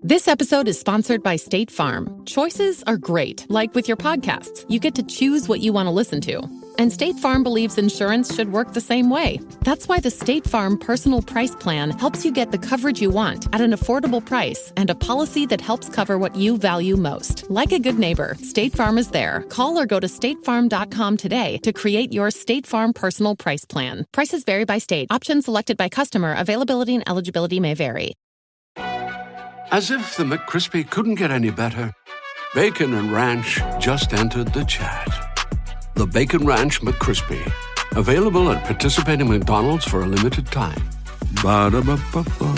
This episode is sponsored by State Farm. Choices are great. Like with your podcasts, you get to choose what you want to listen to. And State Farm believes insurance should work the same way. That's why the State Farm Personal Price Plan helps you get the coverage you want at an affordable price and a policy that helps cover what you value most. Like a good neighbor, State Farm is there. Call or go to statefarm.com today to create your State Farm Personal Price Plan. Prices vary by state. Options selected by customer. Availability and eligibility may vary. As if the McCrispy couldn't get any better, Bacon and Ranch just entered the chat. The Bacon Ranch McCrispy, available at participating McDonald's for a limited time. Ba-da-ba-ba-ba.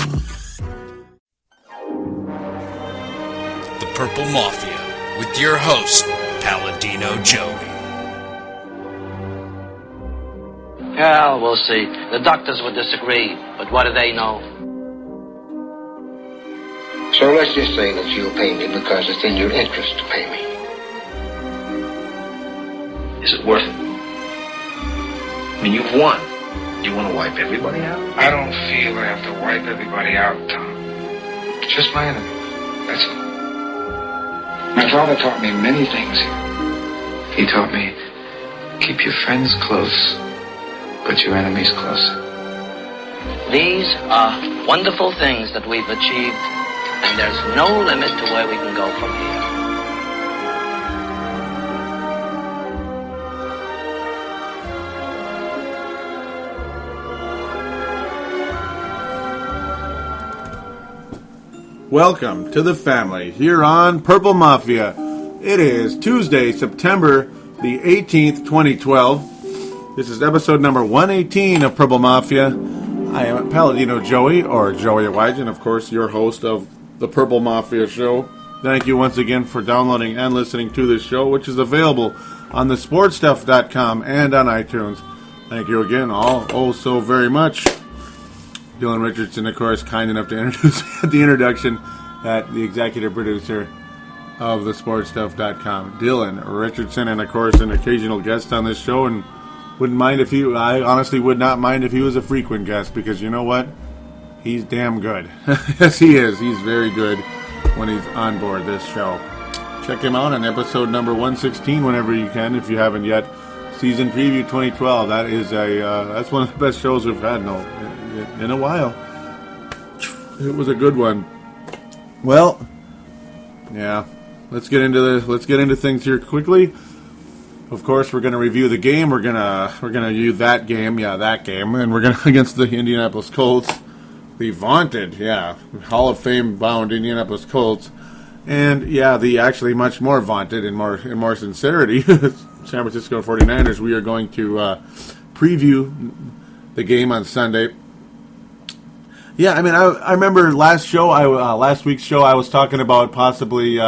The Purple Mafia, with your host, Paladino Joey. Well, we'll see. The doctors would disagree, but what do they know? So let's just say that you'll pay me because it's in your interest to pay me. Is it worth it? I mean, you've won. Do you want to wipe everybody out? I don't feel I have to wipe everybody out, Tom. Just my enemy. That's all. My father taught me many things. He taught me, keep your friends close, but your enemies closer. These are wonderful things that we've achieved, and there's no limit to where we can go from here. Welcome to the family here on Purple Mafia. It is Tuesday, September the 18th, 2012. This is episode number 118 of Purple Mafia. I am Paladino Joey, or Joey Wygen, of course, your host of the Purple Mafia show. Thank you once again for downloading and listening to this show, which is available on thesportstuff.com and on iTunes. Thank you again all so very much. Dylan Richardson, of course, kind enough to introduce at the introduction that the executive producer of thesportstuff.com, Dylan Richardson, and of course an occasional guest on this show, and I honestly would not mind if he was a frequent guest, because you know what? He's damn good. Yes, he is. He's very good when he's on board this show. Check him out on episode number 116 whenever you can, if you haven't yet. Season preview 2012. That is that's one of the best shows we've had in a while. It was a good one. Well, yeah. Let's get into things here quickly. Of course, we're going to review the game. We're gonna review that game, and we're gonna against the Indianapolis Colts. The vaunted, Hall of Fame bound Indianapolis Colts, and the actually much more vaunted and more sincerity San Francisco 49ers. We are going to preview the game on Sunday. Yeah, I mean, I remember last week's show, I was talking about possibly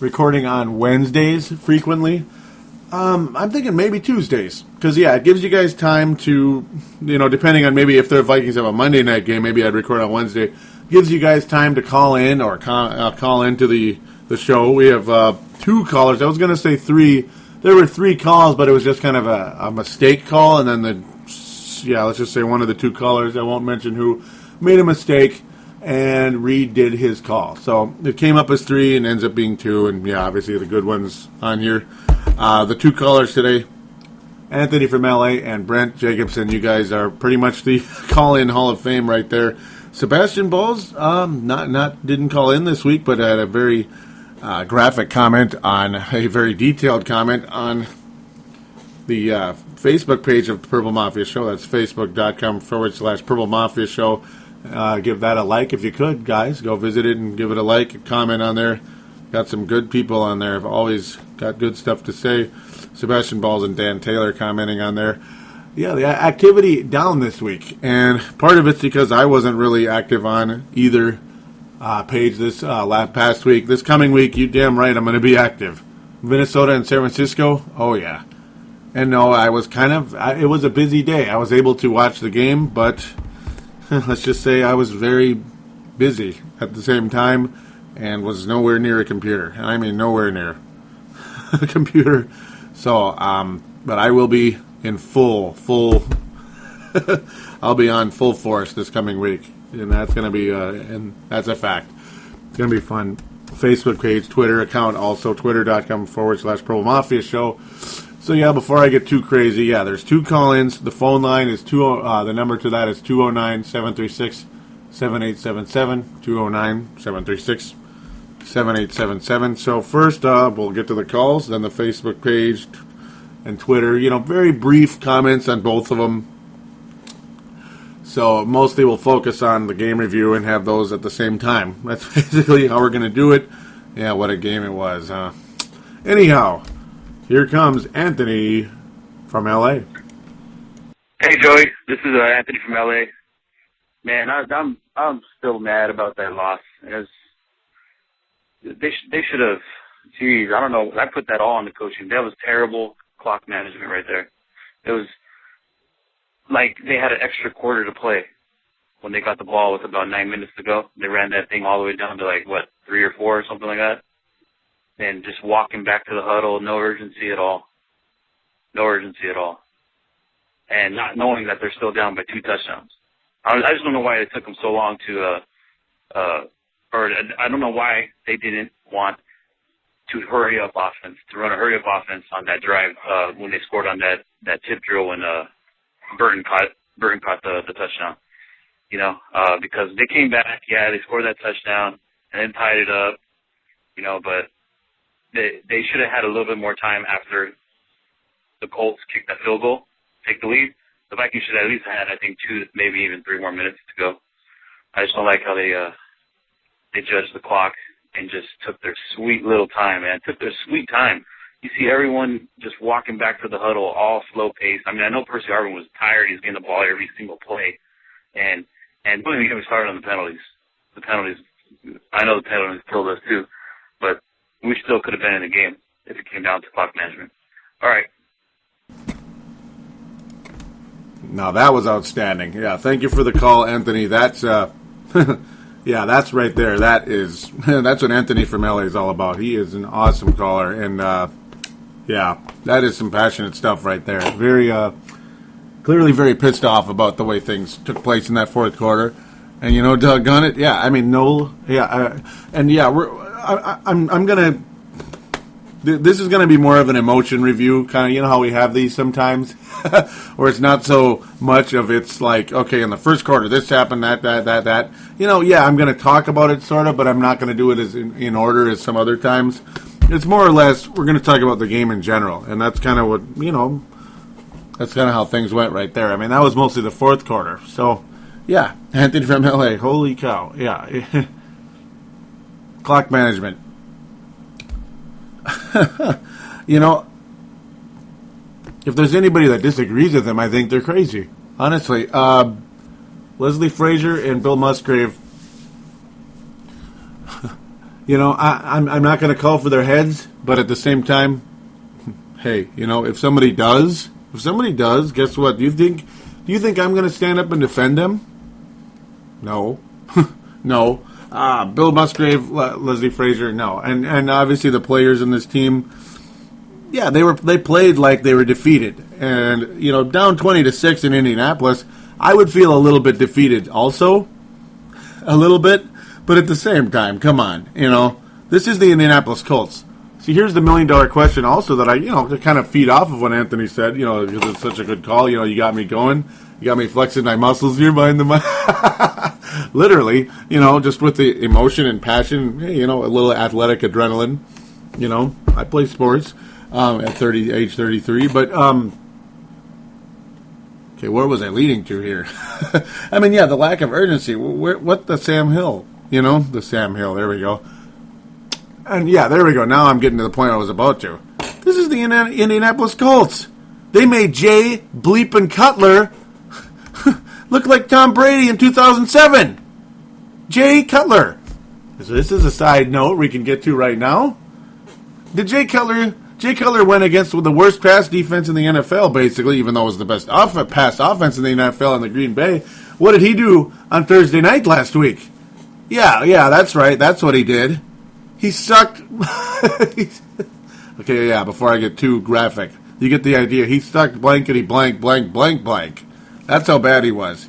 recording on Wednesdays frequently. I'm thinking maybe Tuesdays, because it gives you guys time to, depending on maybe if the Vikings have a Monday night game, maybe I'd record on Wednesday. Gives you guys time to call in or call into the show. We have 2 callers. I was going to say 3. There were 3 calls, but it was just kind of a mistake call, and then let's just say one of the 2 callers, I won't mention who, made a mistake and redid his call. So it came up as 3 and ends up being 2, and obviously the good ones on here. The 2 callers today, Anthony from LA and Brent Jacobson, you guys are pretty much the call-in Hall of Fame right there. Sebastian Bowles didn't call in this week, but had a very graphic comment a very detailed comment on the Facebook page of the Purple Mafia Show. That's facebook.com/Purple Mafia Show. Give that a like if you could, guys. Go visit it and give it a like and comment on there. Got some good people on there. I've always got good stuff to say. Sebastian Balls and Dan Taylor commenting on there. Yeah, the activity down this week. And part of it's because I wasn't really active on either page this past week. This coming week, you damn right I'm going to be active. Minnesota and San Francisco, oh yeah. And no, I was it was a busy day. I was able to watch the game, but let's just say I was very busy at the same time and was nowhere near a computer. And I mean nowhere near a computer. So, but I will be in full I'll be on full force this coming week. and that's going to be, and that's a fact. It's going to be fun. Facebook page, Twitter account, also twitter.com/Purple Mafia Show. So, yeah, before I get too crazy, yeah, there's 2 call-ins. The phone line is the number to that is 209-736-7877, 209-736-7877. So, first, we'll get to the calls, then the Facebook page and Twitter. Very brief comments on both of them. So, mostly we'll focus on the game review and have those at the same time. That's basically how we're going to do it. Yeah, what a game it was, huh? Anyhow, here comes Anthony from L.A. Hey, Joey. This is Anthony from L.A. Man, I'm still mad about that loss. They should have. Geez, I don't know. I put that all on the coaching. That was terrible clock management right there. It was like they had an extra quarter to play when they got the ball with about 9 minutes to go. They ran that thing all the way down to 3 or 4 or something like that. And just walking back to the huddle, no urgency at all. No urgency at all. And not knowing that they're still down by 2 touchdowns. I just don't know why it took them so long to, or I don't know why they didn't want to hurry up offense, to run a hurry up offense on that drive when they scored on that tip drill when Burton caught the touchdown. Because they came back, they scored that touchdown and then tied it up, but they should have had a little bit more time after the Colts kicked that field goal, take the lead. The Vikings should have at least had, I think, 2, maybe even 3 more minutes to go. I just don't like how they judged the clock and just took their sweet little time, man. Took their sweet time. You see everyone just walking back to the huddle, all slow pace. I mean, I know Percy Harvin was tired. He's getting the ball every single play. And don't even get me started on the penalties. The penalties, I know the penalties killed us too, but we still could have been in the game if it came down to clock management. All right. Now, that was outstanding. Yeah, thank you for the call, Anthony. That's, yeah, that's right there. That's what Anthony from LA is all about. He is an awesome caller, and, yeah, that is some passionate stuff right there. Very, clearly very pissed off about the way things took place in that fourth quarter. And, doggone it, yeah, I mean, I'm going to, this is going to be more of an emotion review, kind of, how we have these sometimes, where it's not so much of it's like, okay, in the first quarter, this happened, that. I'm going to talk about it sort of, but I'm not going to do it as in order as some other times. It's more or less, we're going to talk about the game in general, and that's kind of what, that's kind of how things went right there. I mean, that was mostly the fourth quarter. So, yeah, Anthony from LA, holy cow, yeah. Clock management. If there's anybody that disagrees with him, I think they're crazy. Honestly, Leslie Frazier and Bill Musgrave. I'm not going to call for their heads, but at the same time, hey, if somebody does, guess what? Do you think I'm going to stand up and defend them? No, no. Bill Musgrave, Leslie Frazier, no, and obviously the players in this team, yeah, they played like they were defeated, and down 20-6 in Indianapolis, I would feel a little bit defeated, also, a little bit, but at the same time, come on, this is the Indianapolis Colts. See, here's the $1 million question, also that I, to kind of feed off of what Anthony said, because it's such a good call, you got me going, you got me flexing my muscles here behind the mic. Literally, just with the emotion and passion, a little athletic adrenaline. I play sports at age 33. But, okay, where was I leading to here? I mean, yeah, the lack of urgency. What the Sam Hill? The Sam Hill. There we go. And, yeah, there we go. Now I'm getting to the point I was about to. This is the Indianapolis Colts. They made Jay Bleepin' Cutler look like Tom Brady in 2007. Jay Cutler. So this is a side note we can get to right now. Jay Cutler went against the worst pass defense in the NFL, basically, even though it was the best pass offense in the NFL in the Green Bay. What did he do on Thursday night last week? Yeah, that's right. That's what he did. He sucked. Okay, yeah, before I get too graphic. You get the idea. He sucked blankety blank, blank, blank, blank. That's how bad he was.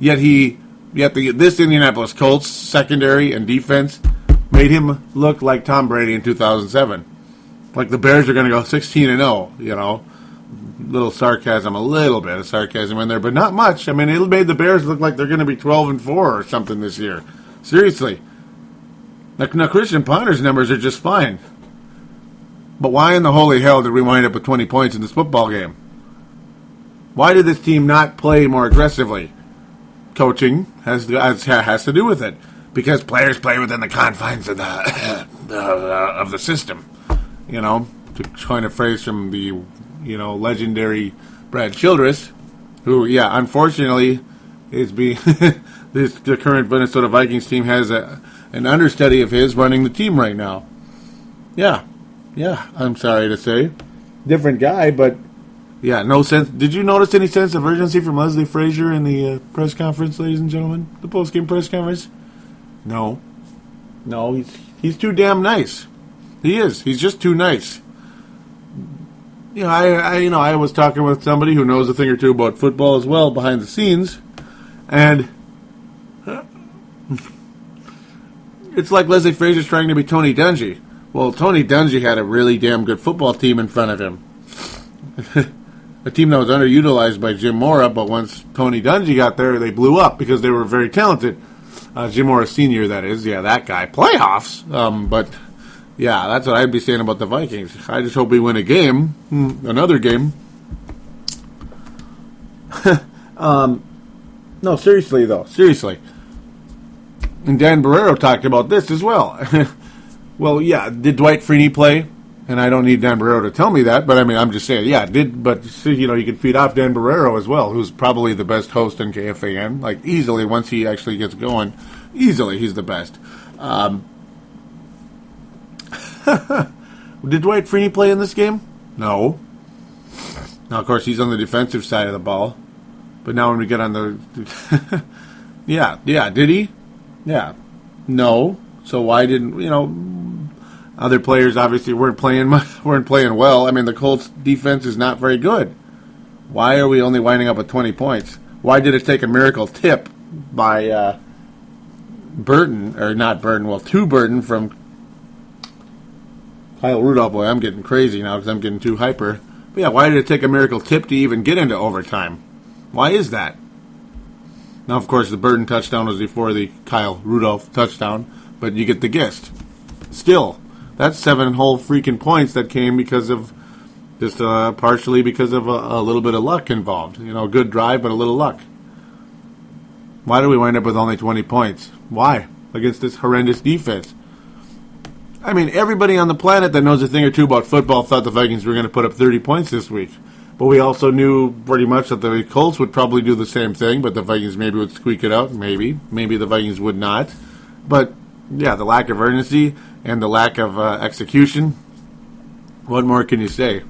Yet he Yet this Indianapolis Colts secondary and defense made him look like Tom Brady in 2007. Like the Bears are going to go 16-0, you know. A little bit of sarcasm in there, but not much. I mean, it made the Bears look like they're going to be 12-4 or something this year. Seriously. Now, Christian Ponder's numbers are just fine. But why in the holy hell did we wind up with 20 points in this football game? Why did this team not play more aggressively? Coaching has to do with it. Because players play within the confines of the system. You know, to coin a phrase from the, you know, legendary Brad Childress, who, yeah, unfortunately, is being the current Minnesota Vikings team has an understudy of his running the team right now. Yeah, I'm sorry to say. Different guy, but, yeah, no sense. Did you notice any sense of urgency from Leslie Frazier in the press conference, ladies and gentlemen? The post-game press conference? No, he's too damn nice. He is. He's just too nice. You know, I was talking with somebody who knows a thing or two about football as well behind the scenes, and it's like Leslie Frazier's trying to be Tony Dungy. Well, Tony Dungy had a really damn good football team in front of him. A team that was underutilized by Jim Mora, but once Tony Dungy got there, they blew up because they were very talented. Jim Mora Sr., that is. Yeah, that guy. Playoffs. But, yeah, that's what I'd be saying about the Vikings. I just hope we win a game. Another game. No, seriously, though. Seriously. And Dan Barreiro talked about this as well. Well, yeah, did Dwight Freeney play? And I don't need Dan Barreiro to tell me that, but I mean, I'm just saying, yeah, but you know, you can feed off Dan Barreiro as well, who's probably the best host in KFAN, like easily, once he actually gets going, easily, he's the best. Did Dwight Freeney play in this game? No. Now, of course, he's on the defensive side of the ball, but now when we get on the, yeah, did he? Yeah. No. So why didn't, you know, other players obviously weren't playing well. I mean, the Colts defense is not very good. Why are we only winding up with 20 points? Why did it take a miracle tip by Burton, or not Burton, well, to Burton from Kyle Rudolph? Boy, I'm getting crazy now because I'm getting too hyper. But yeah, why did it take a miracle tip to even get into overtime? Why is that? Now, of course, the Burton touchdown was before the Kyle Rudolph touchdown, but you get the gist. Still, that's 7 whole freaking points that came because of just partially because of a little bit of luck involved. You know, good drive, but a little luck. Why do we wind up with only 20 points? Why? Against this horrendous defense. I mean, everybody on the planet that knows a thing or two about football thought the Vikings were going to put up 30 points this week. But we also knew pretty much that the Colts would probably do the same thing, but the Vikings maybe would squeak it out. Maybe the Vikings would not. But, yeah, the lack of urgency and the lack of execution. What more can you say?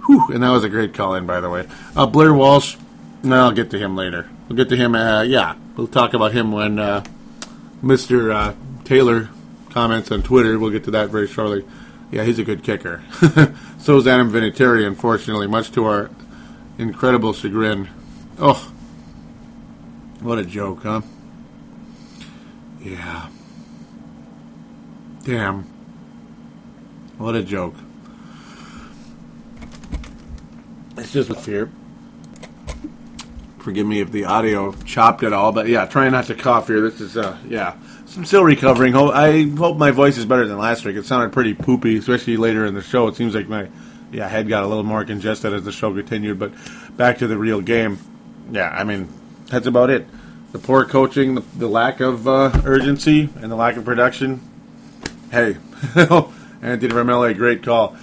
Whew, and that was a great call-in, by the way. Blair Walsh, I'll get to him later. We'll get to him, we'll talk about him when Mr. Taylor comments on Twitter. We'll get to that very shortly. Yeah, he's a good kicker. So is Adam Vinatieri, unfortunately, much to our incredible chagrin. Oh, what a joke, huh? Yeah. Damn. What a joke. It's just with fear. Forgive me if the audio chopped at all, but yeah, trying not to cough here. This is, I'm still recovering. I hope my voice is better than last week. It sounded pretty poopy, especially later in the show. It seems like my head got a little more congested as the show continued, but back to the real game. Yeah, I mean, that's about it. The poor coaching, the lack of urgency, and the lack of production. Hey, Anthony Vermelle, great call.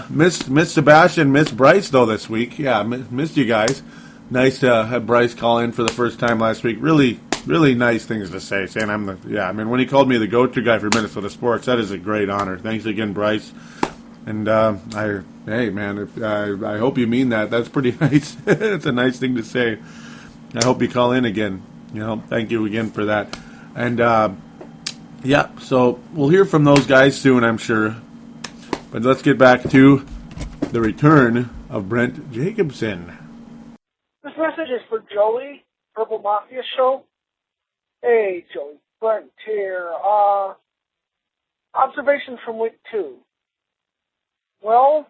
Missed Sebastian, missed Bryce, though, this week. Yeah, missed you guys. Nice to have Bryce call in for the first time last week. Really, really nice things to say. Saying when he called me the go-to guy for Minnesota sports, that is a great honor. Thanks again, Bryce. And I hope you mean that. That's pretty nice. It's a nice thing to say. I hope you call in again. You know, thank you again for that. And so we'll hear from those guys soon, I'm sure. But let's get back to the return of Brent Jacobson. This message is for Joey, Purple Mafia Show. Hey, Joey. Brent here. Observations from week 2. Well,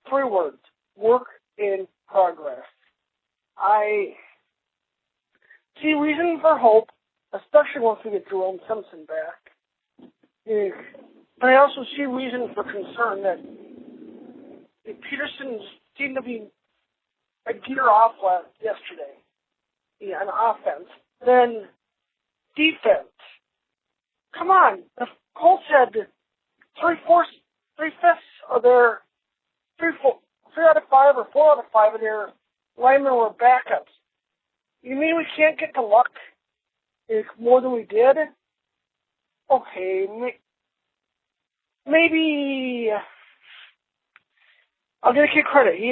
3 words. Work in progress. I see reason for hope, especially once we get Jerome Simpson back. But I also see reason for concern that Peterson seemed to be a gear off yesterday on offense. Then defense. Come on, the Colts had 3/5 of their 3 out of 5 or 4 out of 5 of their linemen were backups. You mean we can't get to luck more than we did? Okay, maybe I'll give a kid credit. He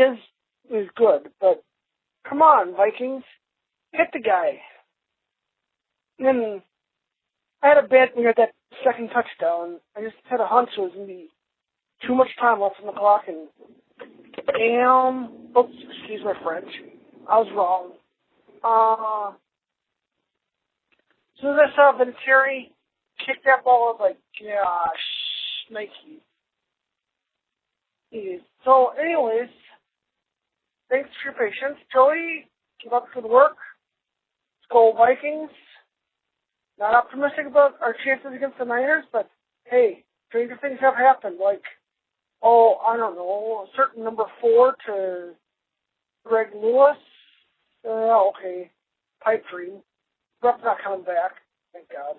is good, but come on, Vikings, hit the guy. And then I had a bet when we got that second touchdown. I just had a hunch it was going to be too much time left on the clock, and oops, excuse my French, I was wrong. As soon as I saw Vinatieri kick that ball, I was like, gosh, Nike. So, anyways, thanks for your patience. Joey, keep up the good work. Let's go Vikings. Not optimistic about our chances against the Niners, but hey, stranger things have happened. Like, I don't know, a certain number 4 to Greg Lewis. Okay, pipe dream. Brett's not coming back, thank God.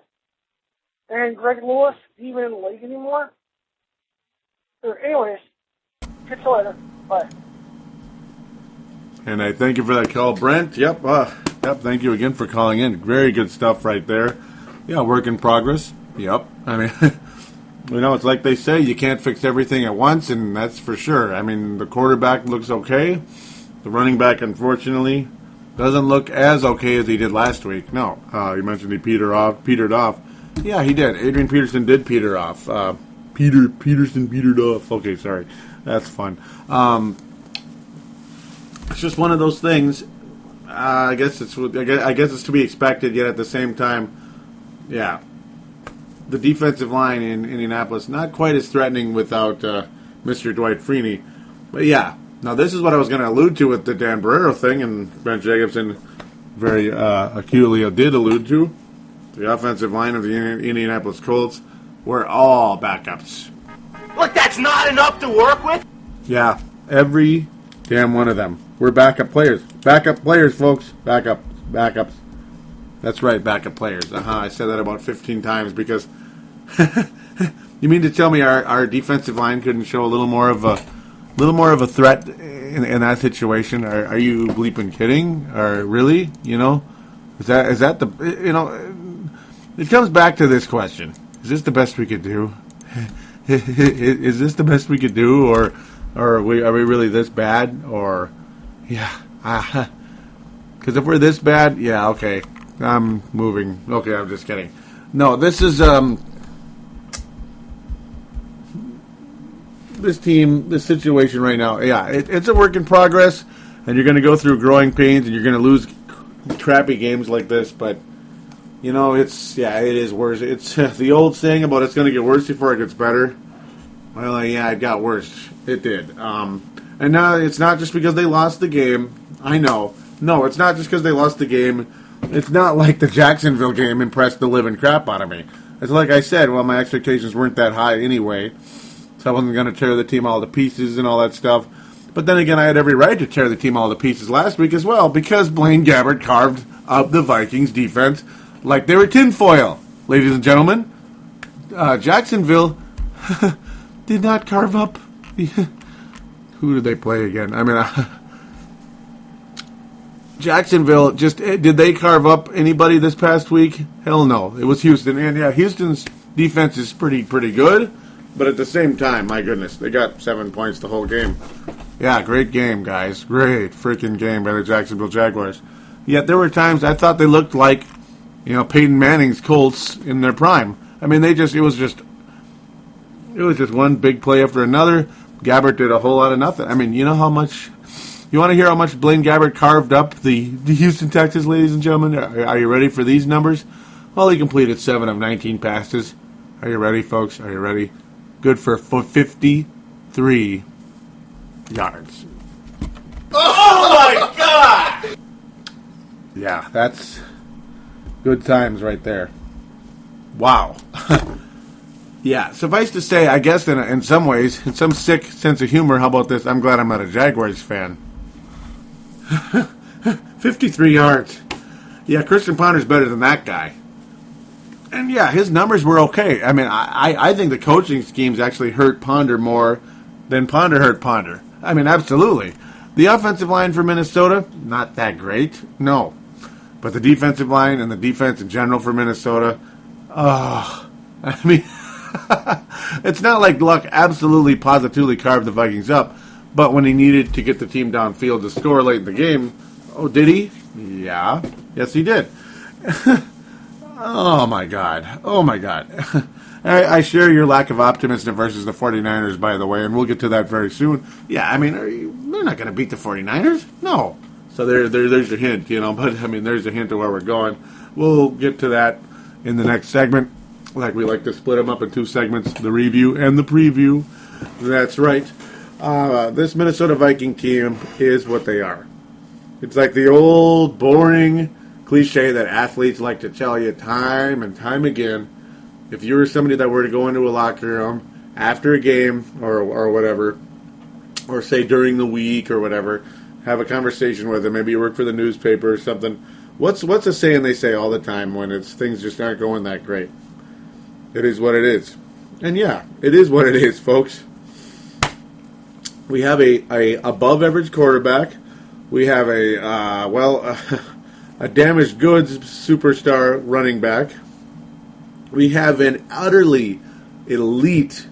And Greg Lewis, even in the league anymore? Anyways, catch you later. Bye. And I thank you for that call, Brent. Yep, thank you again for calling in. Very good stuff right there. Yeah, work in progress. Yep. I mean, it's like they say, you can't fix everything at once, and that's for sure. I mean, the quarterback looks okay. The running back, unfortunately, doesn't look as okay as he did last week. No, you mentioned he petered off. Yeah, he did. Adrian Peterson did peter off. Peterson petered off. Okay, sorry. That's fun. It's just one of those things. I guess it's to be expected. Yet at the same time, yeah, the defensive line in Indianapolis not quite as threatening without Mr. Dwight Freeney. But yeah, now this is what I was going to allude to with the Dan Barrero thing, and Brent Jacobson very acutely did allude to. The offensive line of the Indianapolis Colts were all backups. Look, that's not enough to work with? Yeah, every damn one of them. We're backup players. Backup players, folks. Backups. That's right, backup players. I said that about 15 times because you mean to tell me our defensive line couldn't show a little more of a threat in that situation? Are you bleeping kidding? Or really? Is that the it comes back to this question. Is this the best we could do? Is this the best we could do, or are we really this bad? Or yeah, because if we're this bad, yeah, okay, I'm moving. Okay, I'm just kidding. No, this is this team, this situation right now. Yeah, it's a work in progress, and you're going to go through growing pains, and you're going to lose crappy games like this, but. It is worse. It's the old saying about it's going to get worse before it gets better. Well, yeah, it got worse. It did. And now it's not just because they lost the game. I know. No, it's not just because they lost the game. It's not like the Jacksonville game impressed the living crap out of me. It's like I said, well, my expectations weren't that high anyway, so I wasn't going to tear the team all to pieces and all that stuff. But then again, I had every right to tear the team all to pieces last week as well, because Blaine Gabbert carved up the Vikings defense like they were tinfoil, ladies and gentlemen. Jacksonville did not carve up. Who did they play again? I mean, Jacksonville did they carve up anybody this past week? Hell no. It was Houston, and yeah, Houston's defense is pretty good, but at the same time, my goodness, they got 7 points the whole game. Yeah, great game, guys. Great freaking game by the Jacksonville Jaguars. Yet there were times I thought they looked like Peyton Manning's Colts in their prime. I mean, it was just one big play after another. Gabbert did a whole lot of nothing. I mean, you know how much You want to hear how much Blaine Gabbert carved up the Houston Texans, ladies and gentlemen? Are you ready for these numbers? Well, he completed 7 of 19 passes. Are you ready, folks? Are you ready? Good for 53 yards. Oh, my God! Yeah, that's good times right there. Wow. Yeah, suffice to say, I guess in some ways, in some sick sense of humor, how about this? I'm glad I'm not a Jaguars fan. 53 yards. Yeah, Christian Ponder's better than that guy. And yeah, his numbers were okay. I mean, I think the coaching schemes actually hurt Ponder more than Ponder hurt Ponder. I mean, absolutely. The offensive line for Minnesota, not that great, no. But the defensive line and the defense in general for Minnesota, I mean, it's not like Luck absolutely positively carved the Vikings up, but when he needed to get the team downfield to score late in the game, oh, did he? Yeah. Yes, he did. Oh, my God. Oh, my God. I share your lack of optimism versus the 49ers, by the way, and we'll get to that very soon. Yeah, I mean, they're not going to beat the 49ers. No. So there's your hint, but, I mean, there's a hint of where we're going. We'll get to that in the next segment. Like we like to split them up in 2 segments, the review and the preview. That's right. This Minnesota Viking team is what they are. It's like the old, boring cliche that athletes like to tell you time and time again. If you were somebody that were to go into a locker room after a game or whatever, or say during the week or whatever, have a conversation with them, maybe you work for the newspaper or something, what's a saying they say all the time when things just aren't going that great? It is what it is. And yeah, it is what it is, folks. We have a above average quarterback. We have a damaged goods superstar running back. We have an utterly elite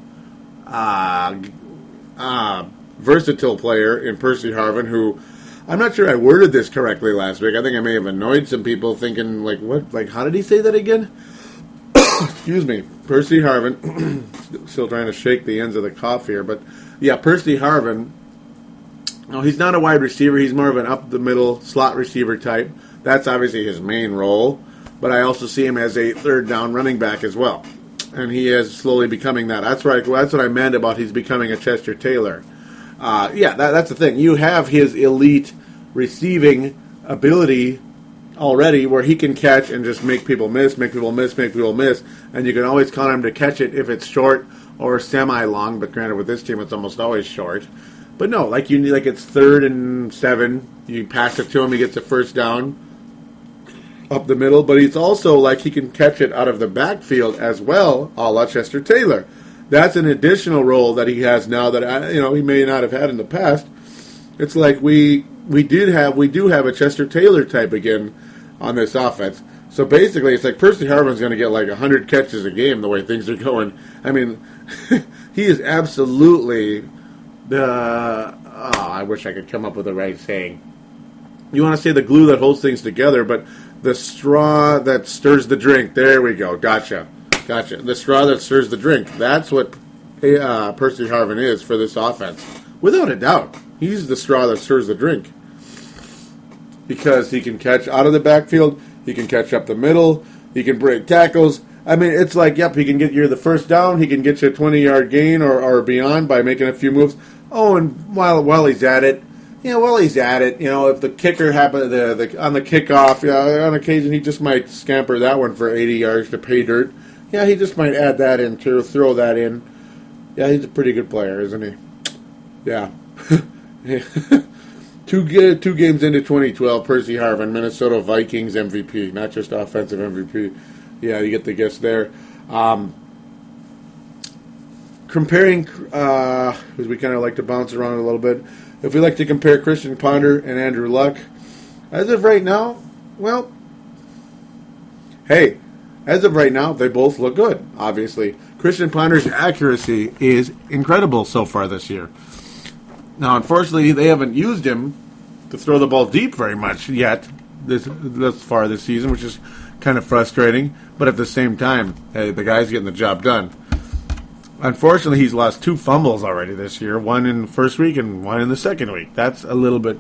versatile player in Percy Harvin, who I'm not sure I worded this correctly last week. I think I may have annoyed some people thinking, like, what? Like, how did he say that again? Excuse me. Percy Harvin. Still trying to shake the ends of the cough here. But, yeah, Percy Harvin. No, he's not a wide receiver. He's more of an up-the-middle slot receiver type. That's obviously his main role. But I also see him as a third-down running back as well. And he is slowly becoming that. That's what I meant about he's becoming a Chester Taylor. That's the thing. You have his elite receiving ability already where he can catch and just make people miss, and you can always count him to catch it if it's short or semi-long, but granted with this team it's almost always short. But no, like it's 3rd and 7, you pass it to him, he gets a first down up the middle, but he's also like he can catch it out of the backfield as well, a la Chester Taylor. That's an additional role that he has now that he may not have had in the past. It's like we do have a Chester Taylor type again on this offense. So basically, it's like Percy Harvin's going to get like 100 catches a game the way things are going. I mean, he is absolutely I wish I could come up with the right saying. You want to say the glue that holds things together, but the straw that stirs the drink. There we go. Gotcha. The straw that stirs the drink. That's what Percy Harvin is for this offense. Without a doubt. He's the straw that stirs the drink. Because he can catch out of the backfield. He can catch up the middle. He can break tackles. I mean, it's like, yep, he can get you the first down. He can get you a 20-yard gain or beyond by making a few moves. Oh, and while he's at it, if the kicker happened on the kickoff, on occasion he just might scamper that one for 80 yards to pay dirt. Yeah, he just might add that in to throw that in. Yeah, he's a pretty good player, isn't he? Yeah. Two games into 2012, Percy Harvin, Minnesota Vikings MVP, not just offensive MVP. Yeah, you get the guess there. Comparing, because we kind of like to bounce around a little bit, if we like to compare Christian Ponder and Andrew Luck, as of right now, well, hey, as of right now, they both look good, obviously. Christian Ponder's accuracy is incredible so far this year. Now, unfortunately, they haven't used him to throw the ball deep very much yet thus far this season, which is kind of frustrating. But at the same time, hey, the guy's getting the job done. unfortunately, he's lost 2 fumbles already this year. One in the first week and one in the second week. That's a little bit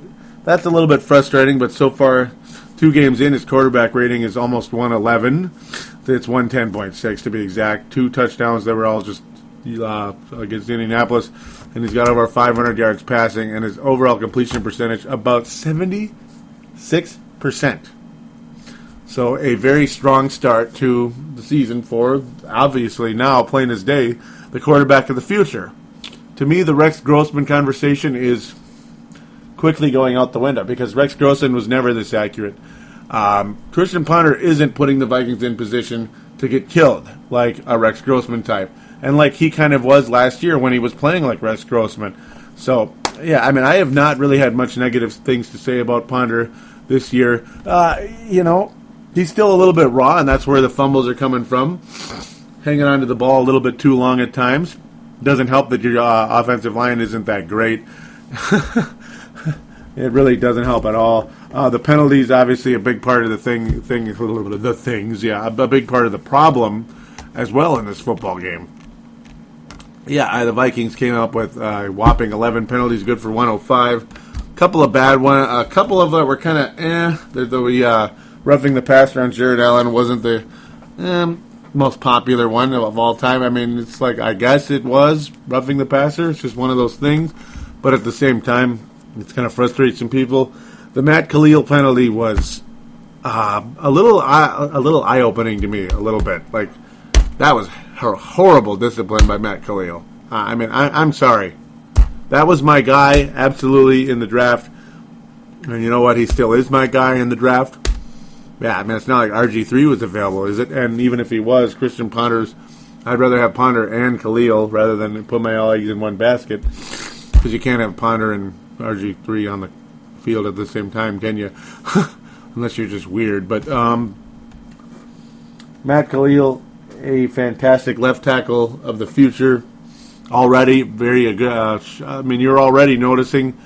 frustrating. But so far, 2 games in, his quarterback rating is almost 111. It's 110.6 to be exact. 2 touchdowns that were all just against Indianapolis, and he's got over 500 yards passing, and his overall completion percentage about 76%. So a very strong start to the season for, obviously now, plain as day, the quarterback of the future. To me, the Rex Grossman conversation is quickly going out the window because Rex Grossman was never this accurate. Christian Ponder isn't putting the Vikings in position to get killed like a Rex Grossman type. And like he kind of was last year when he was playing like Rex Grossman. So, yeah, I mean, I have not really had much negative things to say about Ponder this year. He's still a little bit raw, and that's where the fumbles are coming from. Hanging on to the ball a little bit too long at times. Doesn't help that your offensive line isn't that great. It really doesn't help at all. The penalties, obviously, a big part of a big part of the problem as well in this football game. Yeah, the Vikings came up with a whopping 11 penalties, good for 105. A couple of bad ones. A couple of that were kind of The roughing the passer on Jared Allen wasn't the most popular one of all time. I mean, it's like, I guess it was roughing the passer. It's just one of those things. But at the same time, it's kind of frustrates some people. The Matt Khalil penalty was a little eye-opening to me, a little bit. Like, that was horrible discipline by Matt Khalil. I'm sorry. That was my guy, absolutely, in the draft. And you know what? He still is my guy in the draft. Yeah, I mean, it's not like RG3 was available, is it? And even if he was, Christian Ponder's, I'd rather have Ponder and Khalil rather than put my all eggs in one basket. Because you can't have Ponder and RG3 on the field at the same time, can you? Unless you're just weird. But Matt Khalil, a fantastic left tackle of the future. Already very good. You're already noticing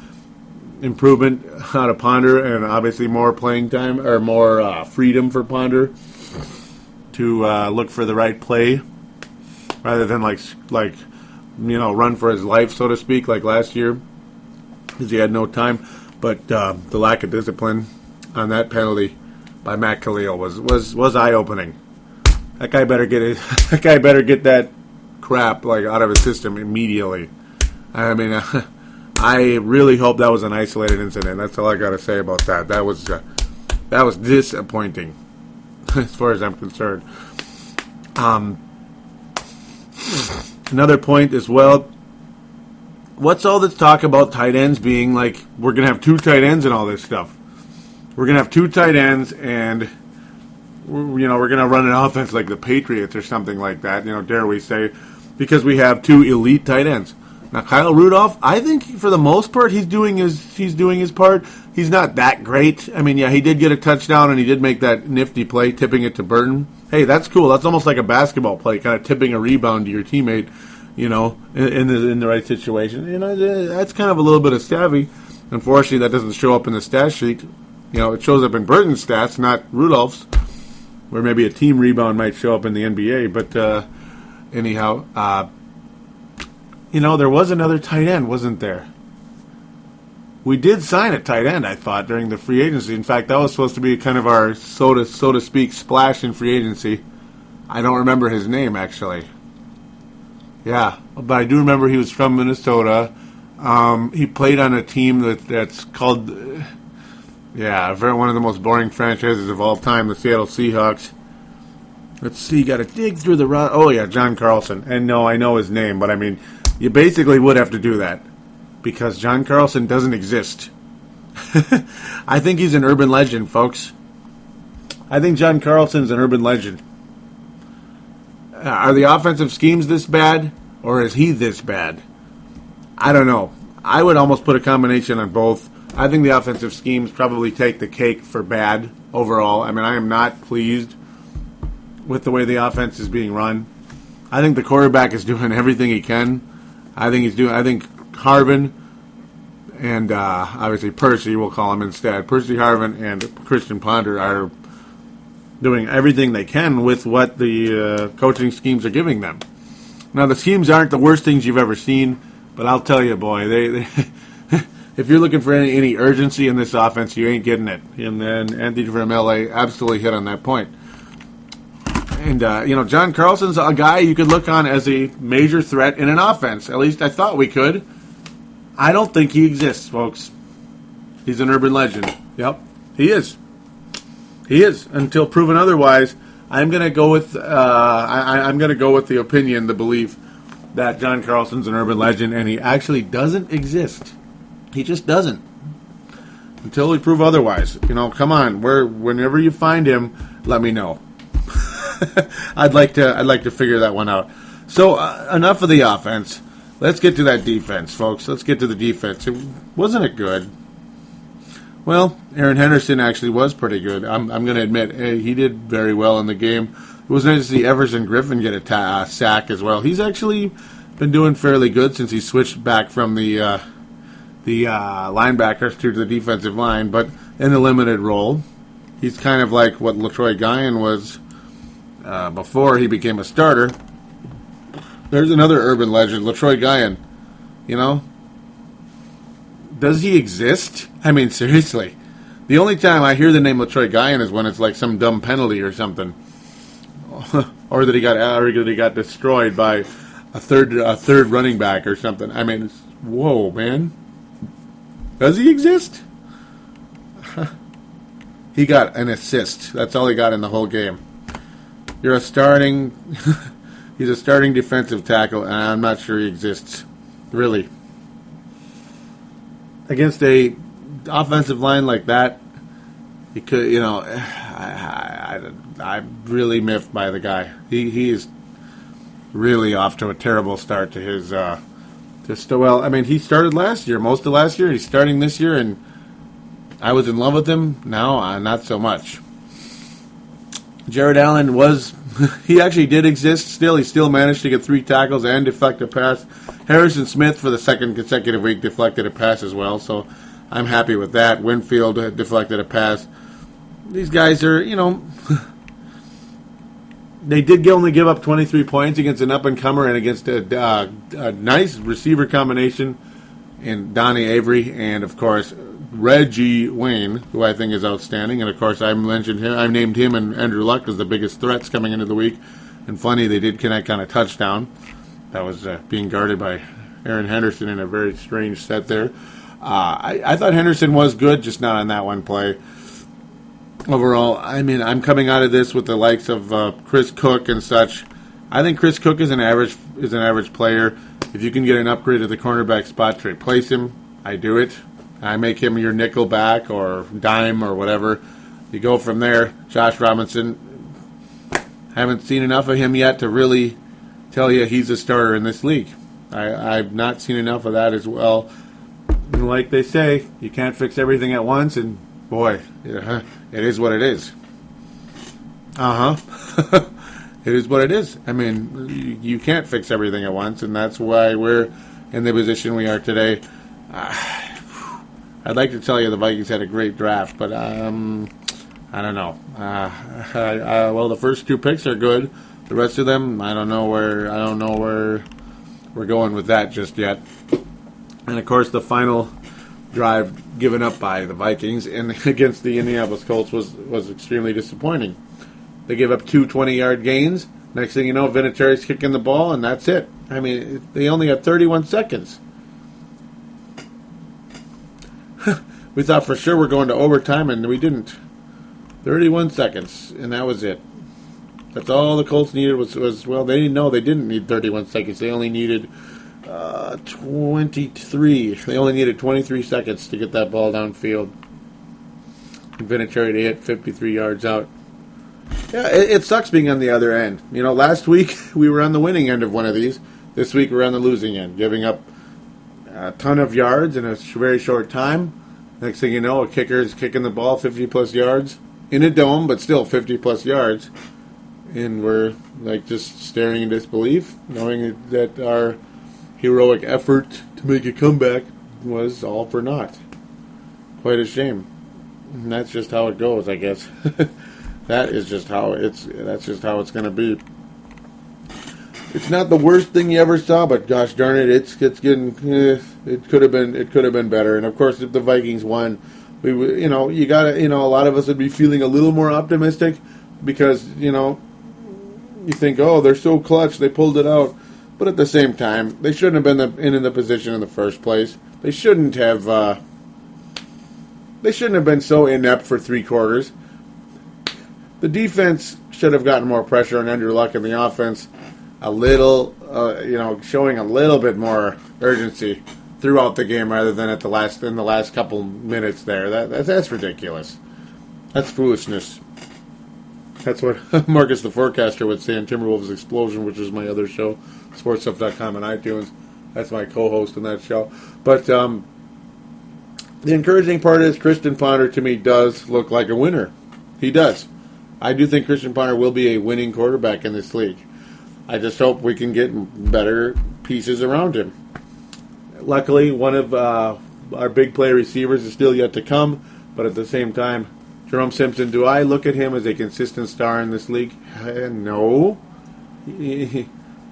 improvement out of Ponder, and obviously more playing time or more freedom for Ponder to look for the right play, rather than run for his life, so to speak, like last year, because he had no time. But the lack of discipline on that penalty by Matt Khalil was eye opening. That guy better get that crap out of his system immediately. I mean, I really hope that was an isolated incident. That's all I got to say about that. That was disappointing, as far as I'm concerned. Another point as well. What's all this talk about tight ends being like we're gonna have 2 tight ends and all this stuff? We're gonna have 2 tight ends and we're gonna run an offense like the Patriots or something like that. Dare we say, because we have 2 elite tight ends. Now, Kyle Rudolph, I think for the most part he's doing his part. He's not that great. I mean, yeah, he did get a touchdown and he did make that nifty play, tipping it to Burton. Hey, that's cool. That's almost like a basketball play, kind of tipping a rebound to your teammate, in the right situation. That's kind of a little bit of savvy. Unfortunately, that doesn't show up in the stat sheet. It shows up in Burton's stats, not Rudolph's, where maybe a team rebound might show up in the NBA. But anyhow, there was another tight end, wasn't there? We did sign a tight end, I thought, during the free agency. In fact, that was supposed to be kind of our, so to speak, splash in free agency. I don't remember his name, actually. Yeah, but I do remember he was from Minnesota. He played on a team that's called, one of the most boring franchises of all time, the Seattle Seahawks. Let's see, you got to dig through the route. Oh, yeah, John Carlson. And no, I know his name, but I mean, you basically would have to do that because John Carlson doesn't exist. I think he's an urban legend, folks. I think John Carlson's an urban legend. Are the offensive schemes this bad, or is he this bad? I don't know. I would almost put a combination on both. I think the offensive schemes probably take the cake for bad overall. I mean, I am not pleased with the way the offense is being run. I think the quarterback is doing everything he can. I think Harvin and obviously Percy, we'll call him instead. Percy Harvin and Christian Ponder are doing everything they can with what the coaching schemes are giving them. Now, the schemes aren't the worst things you've ever seen, but I'll tell you, boy, they if you're looking for any urgency in this offense, you ain't getting it. And then Anthony from LA absolutely hit on that point. And, John Carlson's a guy you could look on as a major threat in an offense. At least I thought we could. I don't think he exists, folks. He's an urban legend. Yep, he is. He is. Until proven otherwise, I'm going to go with I'm going to go with the opinion, the belief that John Carlson's an urban legend, and he actually doesn't exist. He just doesn't. Until we prove otherwise. Come on. Whenever you find him, let me know. I'd like to figure that one out. So enough of the offense. Let's get to that defense, folks. Let's get to the defense. Wasn't it good? Well, Aaron Henderson actually was pretty good. I'm going to admit he did very well in the game. It was nice to see Everson Griffin get a sack as well. He's actually been doing fairly good since he switched back from the linebackers to the defensive line, but in a limited role. He's kind of like what LaTroy Guion was before he became a starter. There's another urban legend, LaTroy Guion. Does he exist? I mean, seriously. The only time I hear the name LaTroy Guion is when it's like some dumb penalty or something. or that he got destroyed by a third running back or something. I mean, whoa, man. Does he exist? He got an assist. That's all he got in the whole game. He's a starting defensive tackle, and I'm not sure he exists. Really. Against a offensive line like that, he could, I'm really miffed by the guy. He is really off to a terrible start to his, he started last year, most of last year, he's starting this year, and I was in love with him. Now, not so much. Jared Allen he actually did exist still. He still managed to get 3 tackles and deflect a pass. Harrison Smith, for the second consecutive week, deflected a pass as well, so I'm happy with that. Winfield deflected a pass. These guys are, they did only give up 23 points against an up-and-comer and against a nice receiver combination in Donnie Avery and, of course, Reggie Wayne, who I think is outstanding. And, of course, I named him and Andrew Luck as the biggest threats coming into the week. And funny, they did connect on a touchdown. That was being guarded by Aaron Henderson in a very strange set there. I thought Henderson was good, just not on that one play. Overall, I mean, I'm coming out of this with the likes of Chris Cook and such. I think Chris Cook is an average player. If you can get an upgrade at the cornerback spot to replace him, I do it. I make him your nickel back or dime or whatever. You go from there. Josh Robinson, haven't seen enough of him yet to really tell you he's a starter in this league. I've not seen enough of that as well. And like they say, you can't fix everything at once, and boy, it is what it is. It is what it is. I mean, you can't fix everything at once, and that's why we're in the position we are today. I'd like to tell you the Vikings had a great draft, but I don't know. Well, the first 2 picks are good. The rest of them, I don't know where we're going with that just yet. And of course, the final drive given up by the Vikings against the Indianapolis Colts was extremely disappointing. They gave up 2 20-yard gains. Next thing you know, Vinatieri's kicking the ball, and that's it. I mean, they only had 31 seconds. We thought for sure we're going to overtime, and we didn't. 31 seconds, and that was it. That's all the Colts needed was they didn't know they didn't need 31 seconds. They only needed 23. They only needed 23 seconds to get that ball downfield. And Vinatieri to hit 53 yards out. Yeah, it sucks being on the other end. Last week we were on the winning end of one of these. This week we're on the losing end, giving up a ton of yards in a very short time. Next thing you know, a kicker is kicking the ball 50-plus yards in a dome, but still 50-plus yards. And we're just staring in disbelief, knowing that our heroic effort to make a comeback was all for naught. Quite a shame. And that's just how it goes, I guess. That's just how it's going to be. It's not the worst thing you ever saw, but gosh darn it, it's getting. It could have been better. And of course, if the Vikings won, we would, a lot of us would be feeling a little more optimistic because you think, oh, they're so clutch, they pulled it out. But at the same time, they shouldn't have been in the position in the first place. They shouldn't have. They shouldn't have been so inept for 3 quarters. The defense should have gotten more pressure on Andrew Luck, and the offense a little, showing a little bit more urgency throughout the game rather than in the last couple minutes there. That's ridiculous. That's foolishness. That's what Marcus the Forecaster would say in Timberwolves Explosion, which is my other show, sportstuff.com and iTunes. That's my co-host in that show. But the encouraging part is Christian Ponder, to me, does look like a winner. He does. I do think Christian Ponder will be a winning quarterback in this league. I just hope we can get better pieces around him. Luckily, one of our big play receivers is still yet to come, but at the same time, Jerome Simpson, do I look at him as a consistent star in this league? No.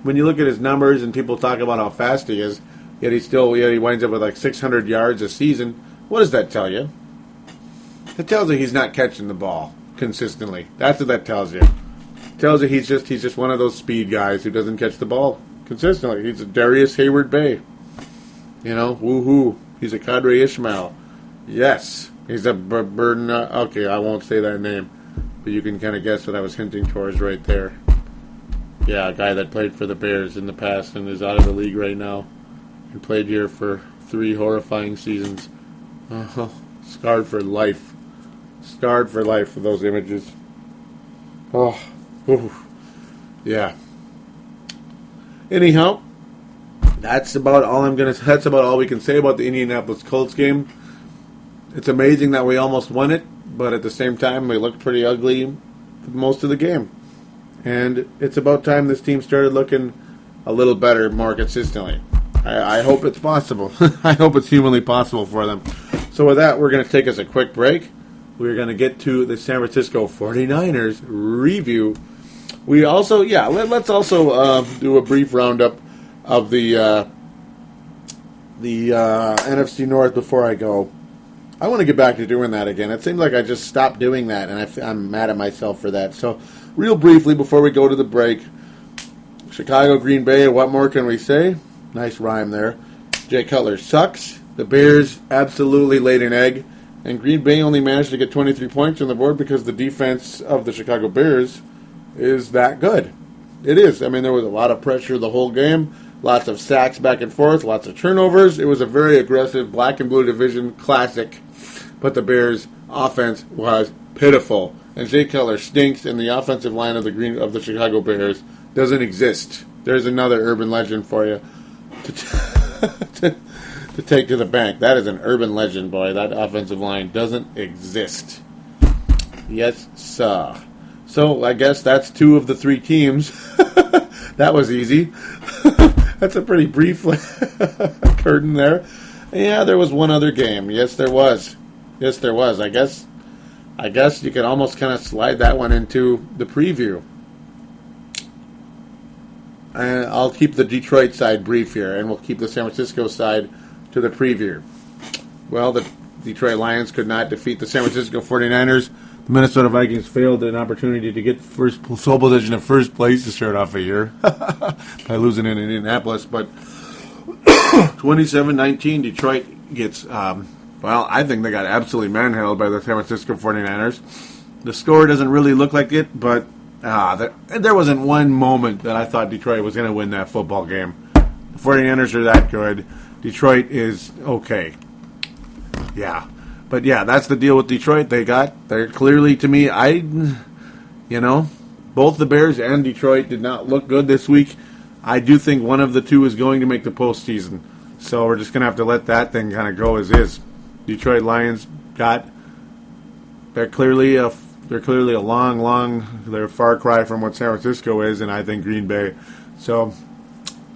When you look at his numbers and people talk about how fast he is, yet he winds up with like 600 yards a season, what does that tell you? It tells you he's not catching the ball consistently. That's what that tells you. It tells you he's just one of those speed guys who doesn't catch the ball consistently. He's a Darius Hayward Bay. Woohoo. He's a Kadri Ishmael. Yes. He's a burden. Okay, I won't say that name, but you can kind of guess what I was hinting towards right there. Yeah, a guy that played for the Bears in the past and is out of the league right now and played here for 3 horrifying seasons. Scarred for life. Scarred for life for those images. Yeah. Anyhow, that's about all we can say about the Indianapolis Colts game. It's amazing that we almost won it, but at the same time, we looked pretty ugly for most of the game. And it's about time this team started looking a little better more consistently. I hope it's possible. I hope it's humanly possible for them. So with that, we're going to take us a quick break. We're going to get to the San Francisco 49ers review. We also, let's also do a brief roundup of the NFC North before I go. I want to get back to doing that again. It seems like I just stopped doing that, and I'm mad at myself for that. So, real briefly, before we go to the break, Chicago, Green Bay, and what more can we say? Nice rhyme there. Jay Cutler sucks. The Bears absolutely laid an egg, and Green Bay only managed to get 23 points on the board because the defense of the Chicago Bears is that good. It is. I mean, there was a lot of pressure the whole game. Lots of sacks back and forth, lots of turnovers. It was a very aggressive black and blue division classic, but the Bears' offense was pitiful. And Jay Cutler stinks, and the offensive line of the Chicago Bears doesn't exist. There's another urban legend for you to take to the bank. That is an urban legend, boy. That offensive line doesn't exist. Yes, sir. So I guess that's 2 of the 3 teams. That was easy. That's a pretty brief curtain there. Yeah, there was one other game. Yes, there was. I guess you could almost kind of slide that one into the preview. And I'll keep the Detroit side brief here, and we'll keep the San Francisco side to the preview. Well, the Detroit Lions could not defeat the San Francisco 49ers. The Minnesota Vikings failed an opportunity to get sole position in first place to start off a year by losing in Indianapolis. But 27-19, Detroit gets, I think they got absolutely manhandled by the San Francisco 49ers. The score doesn't really look like it, but there wasn't one moment that I thought Detroit was going to win that football game. The 49ers are that good. Detroit is okay. Yeah. But yeah, that's the deal with Detroit. They're clearly, to me, both the Bears and Detroit did not look good this week. I do think one of the 2 is going to make the postseason. So we're just going to have to let that thing kind of go as is. Detroit Lions they're clearly a they're a far cry from what San Francisco is, and I think Green Bay. So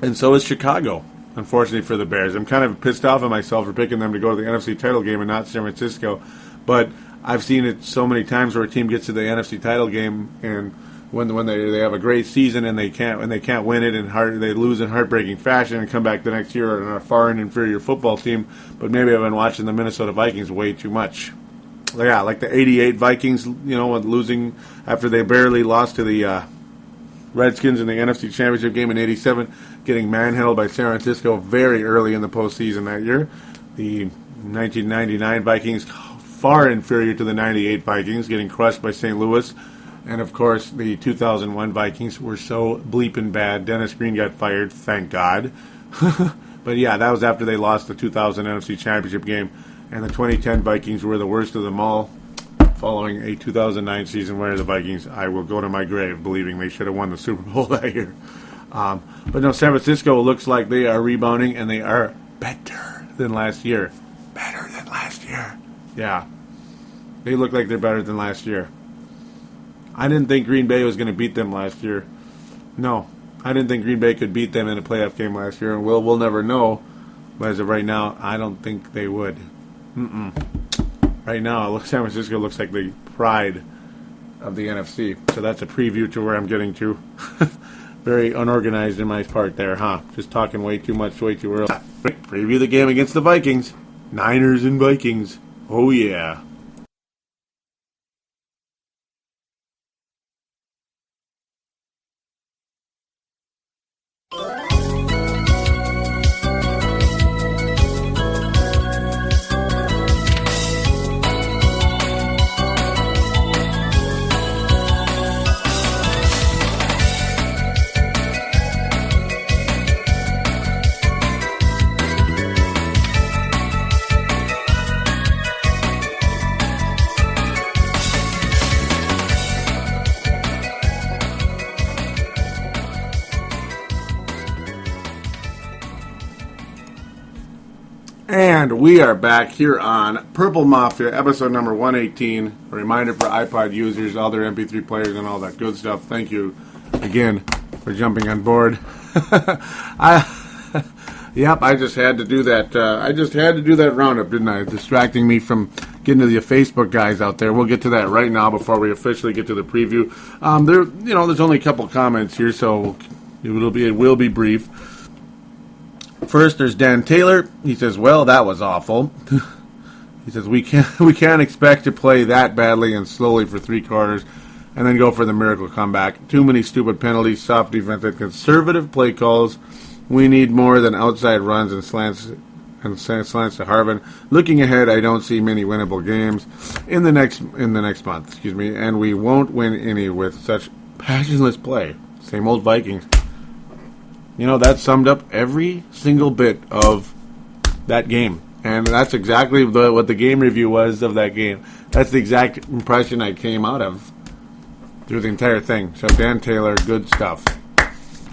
is Chicago. Unfortunately for the Bears. I'm kind of pissed off at myself for picking them to go to the NFC title game and not San Francisco. But I've seen it so many times where a team gets to the NFC title game and when they have a great season and they can't win it and they lose in heartbreaking fashion and come back the next year on a far and inferior football team. But maybe I've been watching the Minnesota Vikings way too much. Yeah, like the '88 Vikings, losing after they barely lost to the Redskins in the NFC Championship game in '87, getting manhandled by San Francisco very early in the postseason that year. The 1999 Vikings, far inferior to the '98 Vikings, getting crushed by St. Louis. And, of course, the 2001 Vikings were so bleeping bad. Dennis Green got fired, thank God. But, yeah, that was after they lost the 2000 NFC Championship game. And the 2010 Vikings were the worst of them all, following a 2009 season where the Vikings, I will go to my grave believing they should have won the Super Bowl that year. But, no, San Francisco looks like they are rebounding, and they are better than last year. Better than last year. Yeah. They look like they're better than last year. I didn't think Green Bay was going to beat them last year. No, I didn't think Green Bay could beat them in a playoff game last year, and we'll never know. But as of right now, I don't think they would. Right now, San Francisco looks like the pride of the NFC. So that's a preview to where I'm getting to. Very unorganized in my part there, huh? Just talking way too much, way too early. Preview the game against the Vikings. Niners and Vikings. Oh, yeah. And we are back here on Purple Mafia, episode number 118. A reminder for iPod users, other MP3 players, and all that good stuff. Thank you again for jumping on board. I just had to do that. I just had to do that roundup, didn't I? Distracting me from getting to the Facebook guys out there. We'll get to that right now before we officially get to the preview. There's only a couple comments here, so it will be brief. First, there's Dan Taylor. He says, "Well, that was awful." He says, "We can't expect to play that badly and slowly for 3 quarters, and then go for the miracle comeback. Too many stupid penalties, soft defense, and conservative play calls. We need more than outside runs and slants to Harvin. Looking ahead, I don't see many winnable games in the next month. And we won't win any with such passionless play. Same old Vikings." That summed up every single bit of that game. And that's exactly what the game review was of that game. That's the exact impression I came out of through the entire thing. So Dan Taylor, good stuff.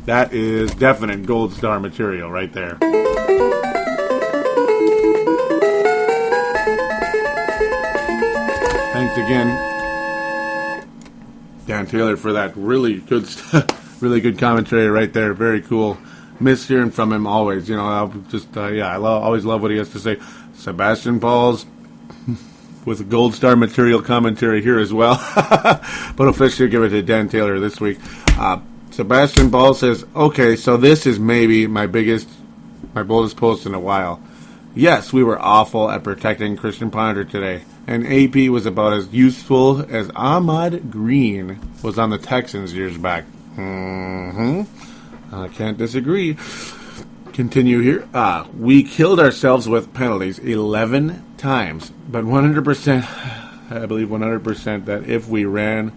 That is definite gold star material right there. Thanks again, Dan Taylor, for that really good stuff. Really good commentary right there. Very cool. Miss hearing from him always. I'll just, I always love what he has to say. Sebastian Balls with gold star material commentary here as well. But officially give it to Dan Taylor this week. Sebastian Ball says, "Okay, so this is maybe my boldest post in a while. Yes, we were awful at protecting Christian Ponder today. And AP was about as useful as Ahmad Green was on the Texans years back." I can't disagree. Continue here. We killed ourselves with penalties 11 times, but 100%, I believe 100%, that if we ran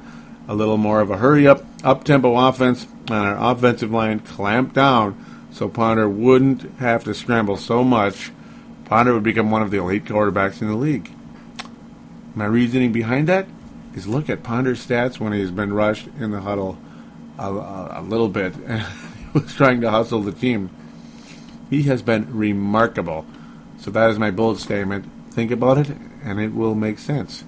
a little more of a hurry-up, up-tempo offense and our offensive line clamped down so Ponder wouldn't have to scramble so much, Ponder would become one of the elite quarterbacks in the league. My reasoning behind that is look at Ponder's stats when he's been rushed in the huddle a little bit and he was trying to hustle the team. He has been remarkable. So that is my bold statement. Think about it and it will make sense.